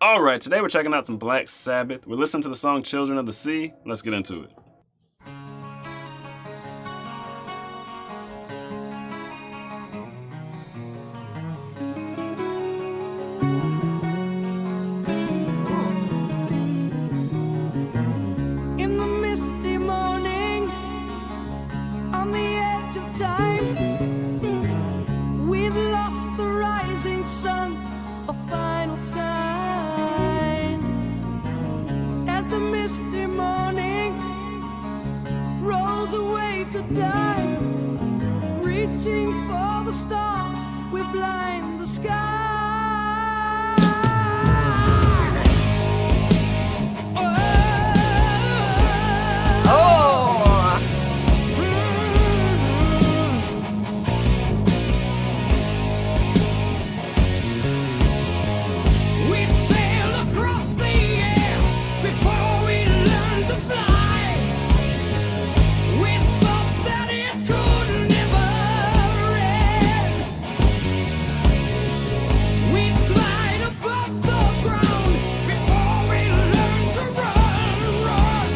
Alright, today we're checking out some Black Sabbath. We're listening to the song Children of the Sea. Let's get into it. In the misty morning, on the edge of time, we've lost the rising sun, a final sign. As the misty morning rolls away to die, reaching for the star, we blind the sky. We sail across the air before we learned to fly. We thought that it could never end. We'd glide above the ground before we learned to run.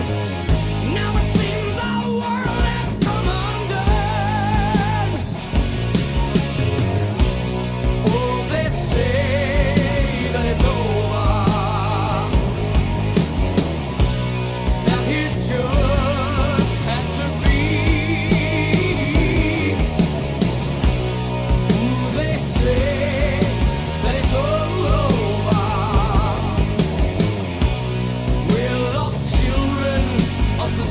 Now it seems our world has come undone. Oh, they say that it's over, that it just had to be. Ooh, they say that it's over. We're lost children of the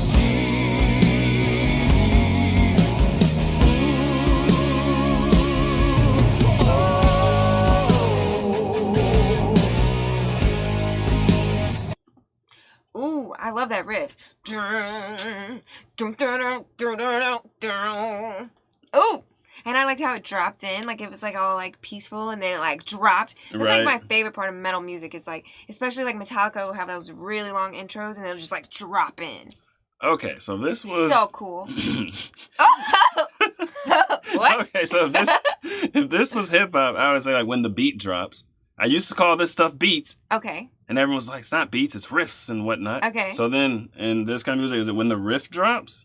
Ooh, I love that riff. Ooh, and I liked how it dropped in, like it was like all like peaceful, and then it like dropped. That's Right. like my favorite part of metal music. Is like, especially like Metallica will have those really long intros, and they'll just like drop in. Okay, so this was... So cool. Oh! What? Okay, so if this was hip-hop, I would say like when the beat drops. I used to call this stuff beats, Okay. and everyone was like, it's not beats, it's riffs and whatnot. Okay. So then, in this kind of music, is it when the riff drops? Is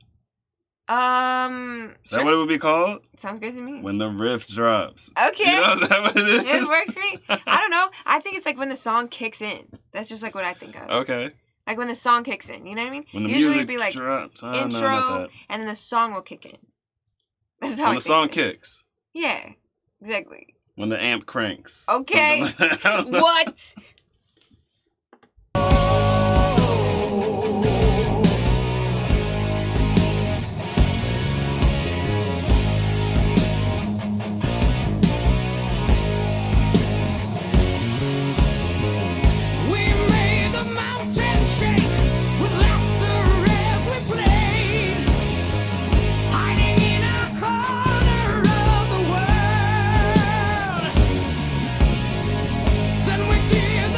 that Sure. what it would be called? Sounds good to me. When the riff drops. Okay. You know, is that what it is? It works for me. I don't know. I think it's like when the song kicks in. That's just like what I think of. Okay. Like when the song kicks in. You know what I mean? When the Usually music it'd be like drops. I don't know about intro, that. and then the song will kick in. That's how When I the think song of it. kicks. Yeah, exactly. When the amp cranks. Okay. Something like that. I don't know. What? We made the mountain shake with laughter every blade, hiding in a corner of the world. Then we did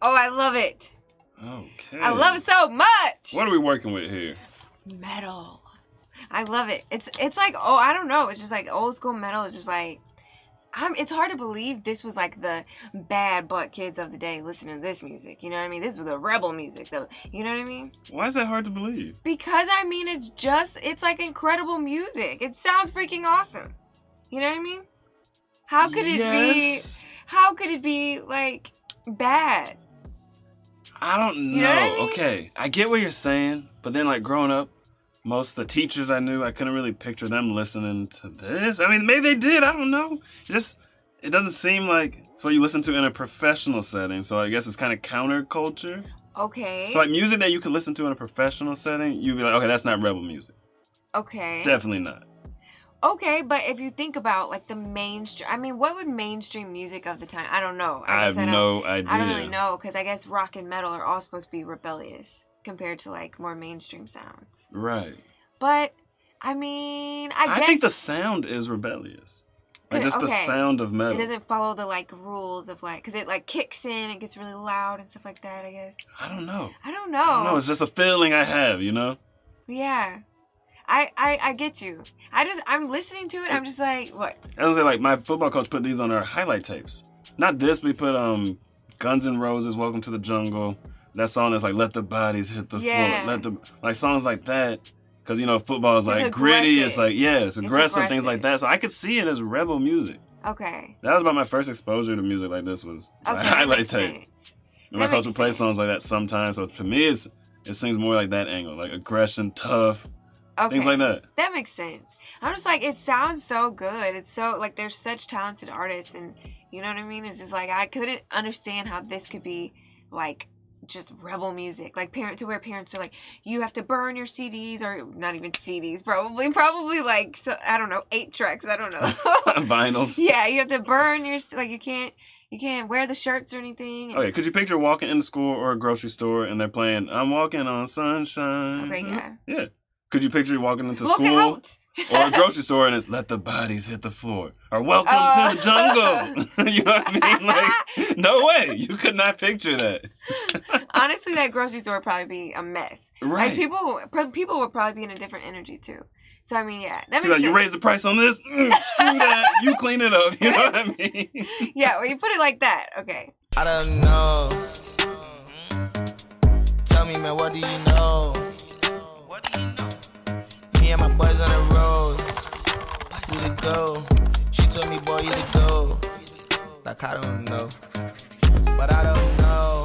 Oh, I love it. Okay. I love it so much. What are we working with here? Metal. I love it. It's like, oh, I don't know. It's just like old school metal. It's just like, it's hard to believe this was like the bad butt kids of the day listening to this music. You know what I mean? This was the rebel music, though. You know what I mean? Why is that hard to believe? Because I mean, it's like incredible music. It sounds freaking awesome. You know what I mean? How could it Yes. be? How could it be like bad? I don't know. You know what I mean? Okay, I get what you're saying, but then like growing up, most of the teachers I knew, I couldn't really picture them listening to this. I mean, maybe they did. I don't know. It doesn't seem like it's what you listen to in a professional setting. So I guess it's kind of counterculture. Okay. So like music that you could listen to in a professional setting, you'd be like, okay, that's not rebel music. Okay. Definitely not. Okay, but if you think about like the mainstream, I mean, what would mainstream music of the time? I don't know. I have no idea. I don't really know because I guess rock and metal are all supposed to be rebellious compared to like more mainstream sounds. Right. But I mean, I guess think the sound is rebellious. Like just the okay. sound of metal. It doesn't follow the like rules of like, because it like kicks in, it gets really loud and stuff like that. I guess. I don't know. I don't know. No, it's just a feeling I have, you know. Yeah. I get you. I'm listening to it. I'm just like, what? I was say like my football coach put these on our highlight tapes. Not this, we put Guns N' Roses, Welcome to the Jungle. That song is like Let the Bodies Hit the Floor. Like songs like that. Because you know football is like gritty. It's like it's aggressive, things like that. So I could see it as rebel music. Okay. That was about my first exposure to music like this was a highlight tape. And my coach would play songs like that sometimes. So for me, it seems more like that angle, like aggression, tough. Okay. Things like that. That makes sense. I'm just like, it sounds so good. It's so, like, there's such talented artists, and you know what I mean? It's just like, I couldn't understand how this could be, like, just rebel music. Like, to where parents are like, you have to burn your CDs, or not even CDs, probably like, so, I don't know, 8 tracks, I don't know. Vinyls. Yeah, you have to burn your, like, you can't wear the shirts or anything. Okay, could you picture walking in the school or a grocery store, and they're playing, I'm walking on sunshine. Okay, yeah. Yeah. Could you picture walking into Look school out! or a grocery store and it's Let the Bodies Hit the Floor or Welcome to the Jungle? You know what I mean? Like, no way. You could not picture that. Honestly, that grocery store would probably be a mess. Right. Like people would probably be in a different energy too. So I mean, yeah, that makes sense. You raise the price on this? Screw that. You clean it up. You know what I mean? Yeah, when you put it like that, okay. I don't know. Tell me, man, what do you know? What do you know? Me and my boys on the road. You to go. She told me, boy, you to go. Like, I don't know. But I don't know.